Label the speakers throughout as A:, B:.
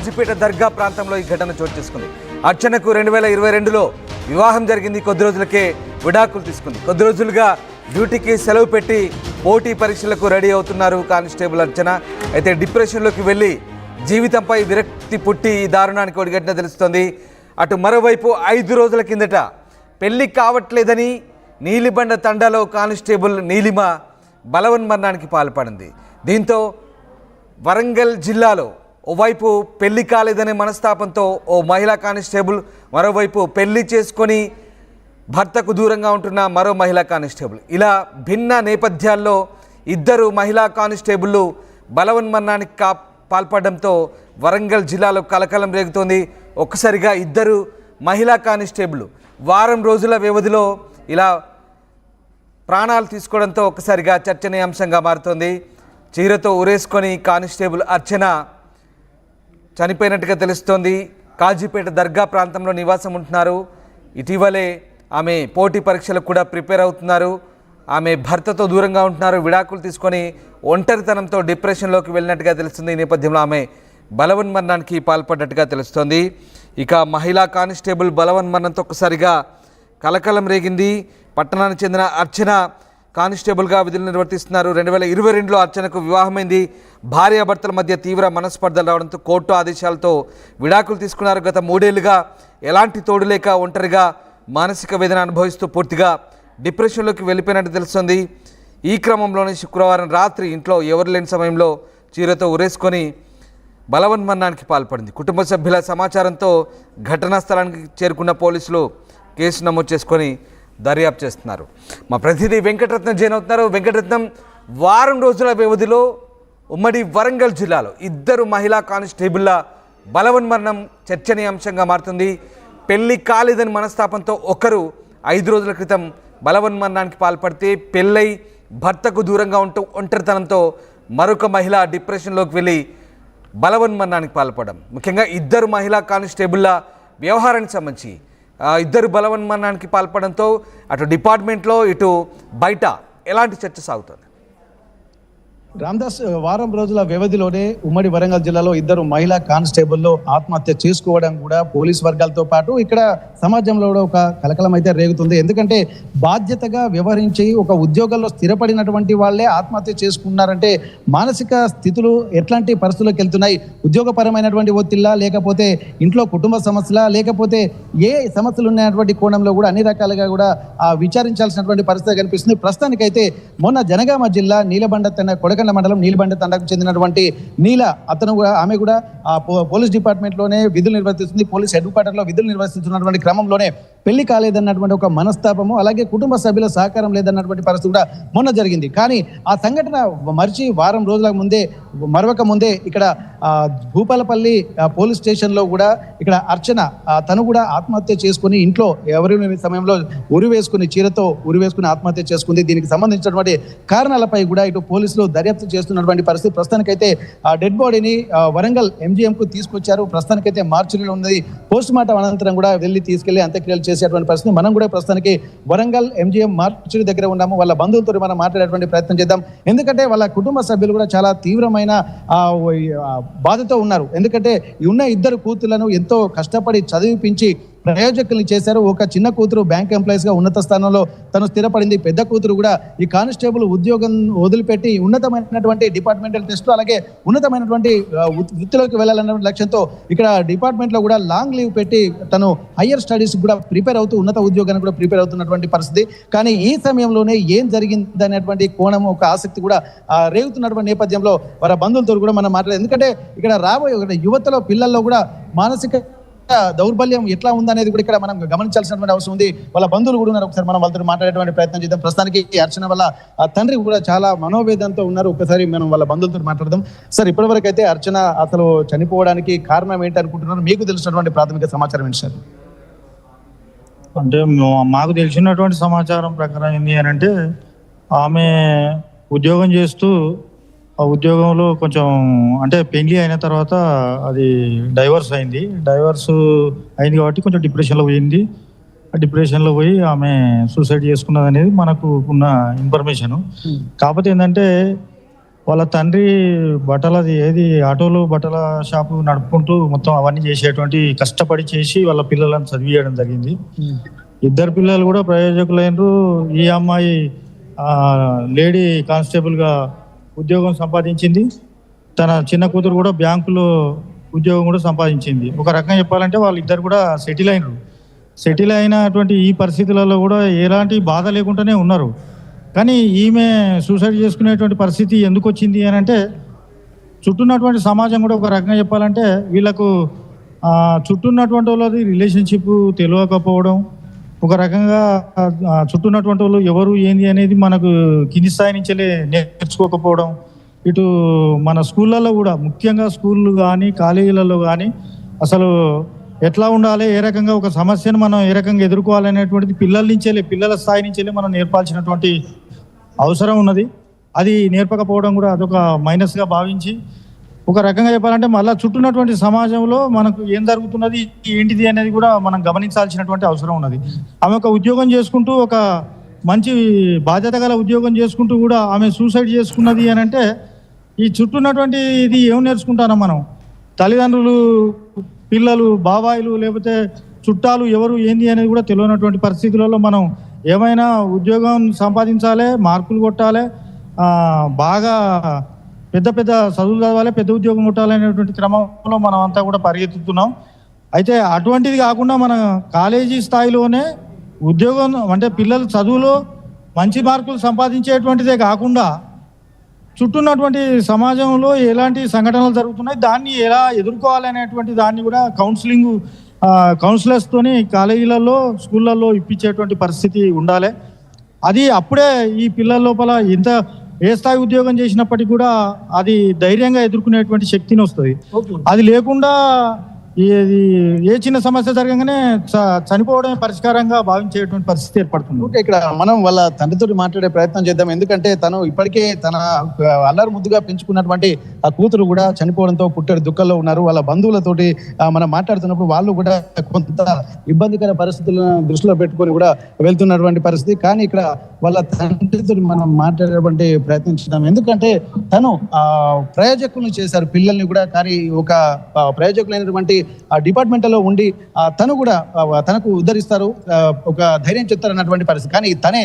A: కాజీపేట దర్గా ప్రాంతంలో ఈ ఘటన చోటు చేసుకుంది. అర్చనకు 2022లో వివాహం జరిగింది. కొద్ది రోజులకే విడాకులు తీసుకుంది. కొద్ది రోజులుగా డ్యూటీకి సెలవు పెట్టి పోటీ పరీక్షలకు రెడీ అవుతున్నారు కానిస్టేబుల్ అర్చన. అయితే డిప్రెషన్లోకి వెళ్ళి జీవితంపై విరక్తి పుట్టి ఈ దారుణానికి ఒడిగట్టిన తెలుస్తోంది. అటు మరోవైపు 5 రోజుల కిందట పెళ్లి కావట్లేదని నీలిబండ తండాలో కానిస్టేబుల్ నీలిమ బలవన్మరణానికి పాల్పడింది. దీంతో వరంగల్ జిల్లాలో ఓవైపు పెళ్లి కాలేదనే మనస్తాపంతో ఓ మహిళా కానిస్టేబుల్, మరోవైపు పెళ్లి చేసుకొని భర్తకు దూరంగా ఉంటున్న మరో మహిళా కానిస్టేబుల్, ఇలా భిన్న నేపథ్యాల్లో ఇద్దరు మహిళా కానిస్టేబుళ్ళు బలవన్మరణానికి పాల్పడడంతో వరంగల్ జిల్లాలో కలకలం రేగుతోంది. ఒక్కసారిగా ఇద్దరు మహిళా కానిస్టేబుల్ వారం రోజుల వ్యవధిలో ఇలా ప్రాణాలు తీసుకోవడంతో ఒక్కసారిగా చర్చనీయాంశంగా మారుతోంది. చీరతో ఉరేసుకొని కానిస్టేబుల్ అర్చన చనిపోయినట్టుగా తెలుస్తోంది. కాజీపేట దర్గా ప్రాంతంలో నివాసం ఉంటున్నారు. ఇటీవలే ఆమె పోటీ పరీక్షలకు కూడా ప్రిపేర్ అవుతున్నారు. ఆమె భర్తతో దూరంగా ఉంటున్నారు. విడాకులు తీసుకొని ఒంటరితనంతో డిప్రెషన్లోకి వెళ్ళినట్టుగా తెలుస్తుంది. ఈ నేపథ్యంలో ఆమె బలవన్మరణానికి పాల్పడ్డట్టుగా తెలుస్తోంది. ఇక మహిళా కానిస్టేబుల్ బలవన్మరణంతో ఒక్కసారిగా కలకలం రేగింది. పట్టణానికి చెందిన అర్చన కానిస్టేబుల్గా విధులు నిర్వర్తిస్తున్నారు. 2022లో అర్చనకు వివాహమైంది. భార్యాభర్తల మధ్య తీవ్ర మనస్పర్ధలు రావడంతో కోర్టు ఆదేశాలతో విడాకులు తీసుకున్నారు. గత 3 ఏళ్లుగా ఎలాంటి తోడు లేక ఒంటరిగా మానసిక వేదన అనుభవిస్తూ పూర్తిగా డిప్రెషన్లోకి వెళ్ళిపోయినట్టు తెలుస్తుంది. ఈ క్రమంలోనే శుక్రవారం రాత్రి ఇంట్లో ఎవరు లేని సమయంలో చీరతో ఉరేసుకొని బలవన్మరణానికి పాల్పడింది. కుటుంబ సభ్యుల సమాచారంతో ఘటనా స్థలానికి చేరుకున్న పోలీసులు కేసు నమోదు చేసుకొని దర్యాప్తు చేస్తున్నారు. మా ప్రతినిధి వెంకటరత్నం జైన్ అవుతున్నారు. వెంకటరత్నం, వారం రోజుల వ్యవధిలో ఉమ్మడి వరంగల్ జిల్లాలో ఇద్దరు మహిళా కానిస్టేబుల్ల బలవన్మరణం చర్చనీయాంశంగా మారుతుంది. పెళ్లి కాలేదని మనస్తాపంతో ఒకరు 5 రోజుల క్రితం బలవన్మరణానికి పాల్పడితే, పెళ్ళై భర్తకు దూరంగా ఉంటూ ఒంటరితనంతో మరొక మహిళ డిప్రెషన్లోకి వెళ్ళి బలవన్మరణానికి పాల్పడడం. ముఖ్యంగా ఇద్దరు మహిళా కానిస్టేబుల్ల వ్యవహారానికి సంబంధించి ఇద్దరు బలవన్మరణానికి పాల్పడంతో అటు డిపార్ట్మెంట్లో ఇటు బయట ఎలాంటి చర్చ సాగుతుంది?
B: రామ్దాస్, వారం రోజుల వ్యవధిలోనే ఉమ్మడి వరంగల్ జిల్లాలో ఇద్దరు మహిళా కానిస్టేబుల్లో ఆత్మహత్య చేసుకోవడం కూడా పోలీస్ వర్గాలతో పాటు ఇక్కడ సమాజంలో కూడా ఒక కలకలం అయితే రేగుతుంది. ఎందుకంటే బాధ్యతగా వ్యవహరించి ఒక ఉద్యోగంలో స్థిరపడినటువంటి వాళ్ళే ఆత్మహత్య చేసుకున్నారంటే మానసిక స్థితులు ఎట్లాంటి పరిస్థితుల్లోకి వెళ్తున్నాయి? ఉద్యోగపరమైనటువంటి ఒత్తిళ్ళ, లేకపోతే ఇంట్లో కుటుంబ సమస్యల, లేకపోతే ఏ సమస్యలు ఉన్నటువంటి కోణంలో కూడా అన్ని రకాలుగా కూడా విచారించాల్సినటువంటి పరిస్థితి కనిపిస్తుంది. ప్రస్తుతానికైతే మొన్న జనగామ జిల్లా నీలబండ కొడకండ్ల మండలం నీలబండ తండాకు చెందినటువంటి నీల, అతను కూడా ఆమె కూడా పోలీస్ డిపార్ట్మెంట్లోనే విధులు నిర్వర్తిస్తుంది. పోలీస్ హెడ్ క్వార్టర్లో విధులు నిర్వర్తిస్తున్నటువంటి క్రమంలోనే పెళ్లి కాలేదన్నటువంటి ఒక మనస్తాపము, అలాగే కుటుంబ సభ్యుల సహకారం లేదన్నటువంటి పరిస్థితి కూడా మొన్న జరిగింది. కానీ ఆ సంఘటన మరిచి వారం రోజుల ముందే మరొక ముందే ఇక్కడ భూపాలపల్లి పోలీస్ స్టేషన్లో కూడా ఇక్కడ అర్చన తను కూడా ఆత్మహత్య చేసుకుని ఇంట్లో ఎవరి సమయంలో ఉరివేసుకుని చీరతో ఉరివేసుకుని ఆత్మహత్య చేసుకుంది. దీనికి సంబంధించినటువంటి కారణాలపై కూడా ఇటు పోలీసులు దర్యాప్తు చేస్తున్నటువంటి పరిస్థితి. ప్రస్తుతానికైతే ఆ డెడ్ బాడీని వరంగల్ MGM-కు తీసుకొచ్చారు. ప్రస్తుతానికైతే మార్చిలో ఉన్నది. పోస్ట్ మార్టం అనంతరం కూడా వెళ్ళి తీసుకెళ్లి అంత్యక్రియలు చేసేటువంటి పరిస్థితి. మనం కూడా ప్రస్తుతానికి వరంగల్ MGM మార్చి దగ్గర ఉన్నాము. వాళ్ళ బంధువులతో మనం మాట్లాడేటువంటి ప్రయత్నం చేద్దాం. ఎందుకంటే వాళ్ళ కుటుంబ సభ్యులు కూడా చాలా తీవ్రమైన బాధతో ఉన్నారు. ఎందుకంటే ఉన్న ఇద్దరు కూతుళ్లను ఎంతో కష్టపడి చదివిపించి ప్రయోజకుల్ని చేశారు. ఒక చిన్న కూతురు బ్యాంక్ ఎంప్లాయీస్ గా ఉన్నత స్థానంలో తను స్థిరపడింది. పెద్ద కూతురు కూడా ఈ కానిస్టేబుల్ ఉద్యోగం వదిలిపెట్టి ఉన్నతమైనటువంటి డిపార్ట్మెంటల్ టెస్టులు, అలాగే ఉన్నతమైనటువంటి వృత్తిలోకి వెళ్ళాలన్న లక్ష్యంతో ఇక్కడ డిపార్ట్మెంట్ లో కూడా లాంగ్ లీవ్ పెట్టి తను హయ్యర్ స్టడీస్ కూడా ప్రిపేర్ అవుతూ ఉన్నత ఉద్యోగానికి కూడా ప్రిపేర్ అవుతున్నటువంటి పరిస్థితి. కానీ ఈ సమయంలోనే ఏం జరిగింది అనేటువంటి కోణం, ఒక ఆసక్తి కూడా రేగుతున్నటువంటి నేపథ్యంలో వారి బంధువులతో కూడా మనం మాట్లాడేది. ఎందుకంటే ఇక్కడ రాబోయే యువతలో, పిల్లల్లో కూడా మానసిక దౌర్బల్యం ఎట్లా ఉందనేది కూడా ఇక్కడ మనం గమనించాల్సినటువంటి అవసరం ఉంది. వాళ్ళ బంధువులు కూడా ఉన్నారు. ఒకసారి మనం వాళ్ళతో మాట్లాడేటువంటి ప్రయత్నం చేద్దాం. ప్రస్తుతానికి అర్చన వల్ల తండ్రి కూడా చాలా మనోవేదంతో ఉన్నారు. ఒకసారి మనం వాళ్ళ బంధువులతో మాట్లాడదాం. సార్, ఇప్పటివరకు అయితే అర్చన అసలు చనిపోవడానికి కారణం ఏంటి అనుకుంటున్నారు? మీకు తెలిసినటువంటి ప్రాథమిక సమాచారం ఏంటి సార్?
C: అంటే మాకు తెలిసినటువంటి సమాచారం ప్రకారం ఏంటి అని అంటే, ఆమె ఉద్యోగం చేస్తూ ఆ ఉద్యోగంలో కొంచెం అంటే పెళ్లి అయిన తర్వాత అది డైవర్స్ అయింది కాబట్టి కొంచెం డిప్రెషన్లో పోయింది. ఆ డిప్రెషన్లో పోయి ఆమె సూసైడ్ చేసుకున్నది అనేది మనకు ఉన్న ఇన్ఫర్మేషన్. కాకపోతే ఏంటంటే వాళ్ళ తండ్రి బట్టలది ఏది ఆటోలు బట్టల షాపు నడుపుకుంటూ మొత్తం అవన్నీ చేసేటువంటి కష్టపడి చేసి వాళ్ళ పిల్లలను చదివించడం జరిగింది. ఇద్దరు పిల్లలు కూడా ప్రయోజకులైనరు. ఈ అమ్మాయి లేడీ కానిస్టేబుల్గా ఉద్యోగం సంపాదించింది. తన చిన్న కూతురు కూడా బ్యాంకులో ఉద్యోగం కూడా సంపాదించింది. ఒక రకంగా చెప్పాలంటే వాళ్ళిద్దరు కూడా సెటిల్ అయినరు. సెటిల్ అయినటువంటి ఈ పరిస్థితులలో కూడా ఎలాంటి బాధ లేకుండానే ఉన్నారు. కానీ ఈమె సూసైడ్ చేసుకునేటువంటి పరిస్థితి ఎందుకు వచ్చింది అని అంటే, చుట్టూన్నటువంటి సమాజం కూడా ఒక రకంగా చెప్పాలంటే వీళ్ళకు చుట్టూన్నటువంటి వాళ్ళది రిలేషన్షిప్ తెలియకపోవడం, ఒక రకంగా చుట్టూన్నటువంటి వాళ్ళు ఎవరు ఏంది అనేది మనకు కింది స్థాయి నుంచే నేర్చుకోకపోవడం, ఇటు మన స్కూళ్ళల్లో కూడా ముఖ్యంగా స్కూళ్ళు కానీ కాలేజీలలో కానీ అసలు ఎట్లా ఉండాలి, ఏ రకంగా ఒక సమస్యను మనం ఏ రకంగా ఎదుర్కోవాలనేటువంటిది పిల్లల స్థాయి నుంచే మనం నేర్పాల్సినటువంటి అవసరం ఉన్నది. అది నేర్పకపోవడం కూడా అదొక మైనస్గా భావించి, ఒక రకంగా చెప్పాలంటే మళ్ళీ చుట్టూన్నటువంటి సమాజంలో మనకు ఏం జరుగుతున్నది ఏంటిది అనేది కూడా మనం గమనించాల్సినటువంటి అవసరం ఉన్నది. ఆమె ఒక ఉద్యోగం చేసుకుంటూ ఒక మంచి బాధ్యత గల ఉద్యోగం చేసుకుంటూ కూడా ఆమె సూసైడ్ చేసుకున్నది అని అంటే, ఈ చుట్టూన్నటువంటి ఇది ఏం నేర్చుకుంటాను మనం? తల్లిదండ్రులు, పిల్లలు, బాబాయిలు, లేకపోతే చుట్టాలు ఎవరు ఏంది అనేది కూడా తెలియనటువంటి పరిస్థితులలో మనం ఏమైనా ఉద్యోగం సంపాదించాలి, మార్కులు కొట్టాలి, బాగా పెద్ద పెద్ద చదువులు చదవాలి, పెద్ద ఉద్యోగం కొట్టాలి అనేటువంటి క్రమంలో మనం అంతా కూడా పరిగెత్తుతున్నాం. అయితే అటువంటిది కాకుండా మన కాలేజీ స్థాయిలోనే ఉద్యోగం అంటే పిల్లలు చదువులో మంచి మార్కులు సంపాదించేటువంటిదే కాకుండా చుట్టూన్నటువంటి సమాజంలో ఎలాంటి సంఘటనలు జరుగుతున్నాయి, దాన్ని ఎలా ఎదుర్కోవాలి అనేటువంటి దాన్ని కూడా కౌన్సిలర్స్తోని కాలేజీలలో, స్కూళ్ళల్లో ఇప్పించేటువంటి పరిస్థితి ఉండాలి. అది అప్పుడే ఈ పిల్లల లోపల ఏ స్థాయి ఉద్యోగం చేసినప్పటికీ కూడా అది ధైర్యంగా ఎదుర్కొనేటువంటి శక్తిని వస్తుంది. అది లేకుండా ఏ చిన్న సమస్య జరగగానే చనిపోవడమే పరిష్కారంగా భావించేటువంటి పరిస్థితి ఏర్పడుతుంది.
B: ఓకే, ఇక్కడ మనం వాళ్ళ తండ్రితో మాట్లాడే ప్రయత్నం చేద్దాం. ఎందుకంటే తను ఇప్పటికే తన అల్లరి ముద్దుగా పెంచుకున్నటువంటి ఆ కూతురు కూడా చనిపోవడంతో పుట్టడి దుఃఖంలో ఉన్నారు. వాళ్ళ బంధువులతోటి మనం మాట్లాడుతున్నప్పుడు వాళ్ళు కూడా కొంత ఇబ్బందికర పరిస్థితులను దృష్టిలో పెట్టుకొని కూడా వెళ్తున్నటువంటి పరిస్థితి. కానీ ఇక్కడ వాళ్ళ తండ్రితో మనం మాట్లాడేటువంటి ప్రయత్నం చేద్దాం. ఎందుకంటే తను ప్రయోజకులను చేశారు పిల్లల్ని కూడా. కానీ ఒక ప్రయోజకులైనటువంటి ఆ డిపార్ట్మెంట్లో ఉండి తను కూడా తనకు ఉద్ధరిస్తారు, ఒక ధైర్యం చెప్తారు అన్నటువంటి పరిస్థితి. కానీ తనే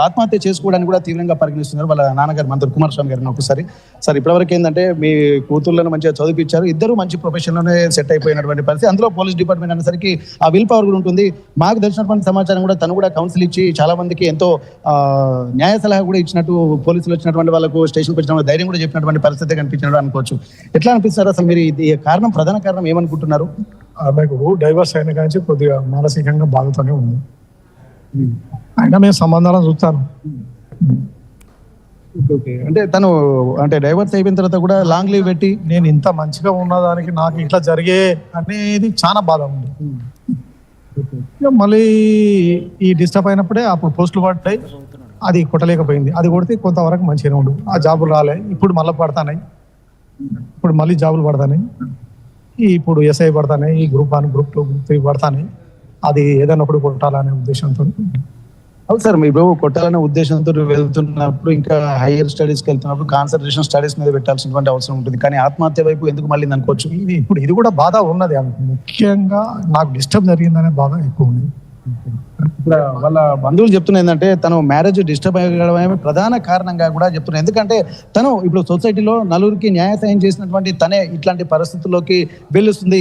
B: ఆత్మహత్య చేసుకోవడానికి కూడా తీవ్రంగా పరిగణిస్తున్నారు వాళ్ళ నాన్నగారు మంత్రి కుమారస్వామి గారిని. ఒకసారి సార్, ఇప్పటివరకు ఏంటంటే మీ కూతుర్లను మంచిగా చదివించారు, ఇద్దరు మంచి ప్రొఫెషన్లోనే సెట్ అయిపోయినటువంటి పరిస్థితి. అందులో పోలీస్ డిపార్ట్మెంట్ అనేసరికి ఆ విల్ పవర్ కూడా ఉంటుంది. మాకు తెలిసినటువంటి సమాచారం కూడా తను కూడా కౌన్సిల్ ఇచ్చి చాలా మందికి ఎంతో న్యాయ సలహా కూడా ఇచ్చినట్టు, పోలీసులు వచ్చినటువంటి వాళ్ళకు స్టేషన్కి వచ్చిన ధైర్యం కూడా చెప్పినటువంటి పరిస్థితి కనిపించినట్టు అనుకోవచ్చు. ఎట్లా అనిపిస్తున్నారు అసలు మీరు? ఇది ప్రధాన కారణం ఏమనుకుంటున్నారు?
D: ఆమెకు డైవర్స్ అయిన కానీ కొద్దిగా మానసికంగా బాధతోనే ఉంది. అయినా మేము సంబంధాలను చూస్తాను.
B: అంటే తను డైవర్స్ అయిపోయిన తర్వాత కూడా లాంగ్ లీవ్ పెట్టి
D: నేను ఇంత మంచిగా ఉన్నదానికి నాకు ఇట్లా జరిగే అనేది చాలా బాధ ఉంది. మళ్ళీ ఈ డిస్టర్బ్ అయినప్పుడే అప్పుడు పోస్టులు పడ్డాయి, అది కొట్టలేకపోయింది. అది కొడితే కొంతవరకు మంచిగానే ఉండు. ఆ జాబులు రాలే, ఇప్పుడు మళ్ళీ పడతాయి, ఇప్పుడు మళ్ళీ జాబులు పడతాయి, ఇప్పుడు ఎస్ఐ పడతాయి, ఈ గ్రూప్ 1, గ్రూప్ 2, గ్రూప్ 3 పడతాయి. అది ఏదైనా ఒకటి కొట్టాలనే ఉద్దేశంతో.
B: అవును సార్, మీరు కొట్టాలనే ఉద్దేశంతో వెళ్తున్నప్పుడు, ఇంకా హైయర్ స్టడీస్కి వెళ్తున్నప్పుడు కాన్సన్ట్రేషన్ స్టడీస్ మీద పెట్టాల్సినటువంటి అవసరం ఉంటుంది. కానీ ఆత్మహత్య వైపు ఎందుకు మళ్ళీ అనుకోవచ్చు?
D: ఇది కూడా బాధ ఉన్నది. ముఖ్యంగా నాకు డిస్టర్బ్ జరిగిందనే బాధ ఎక్కువ ఉంది.
B: ఇప్పుడు వాళ్ళ బంధువులు చెప్తున్నా ఏంటంటే తను మ్యారేజ్ డిస్టర్బ్ అయ్యడమే ప్రధాన కారణంగా కూడా చెప్తున్నారు. ఎందుకంటే తను ఇప్పుడు సొసైటీలో నలుగురికి న్యాయ సాయం చేసినటువంటి తనే ఇట్లాంటి పరిస్థితుల్లోకి వెళ్తుంది.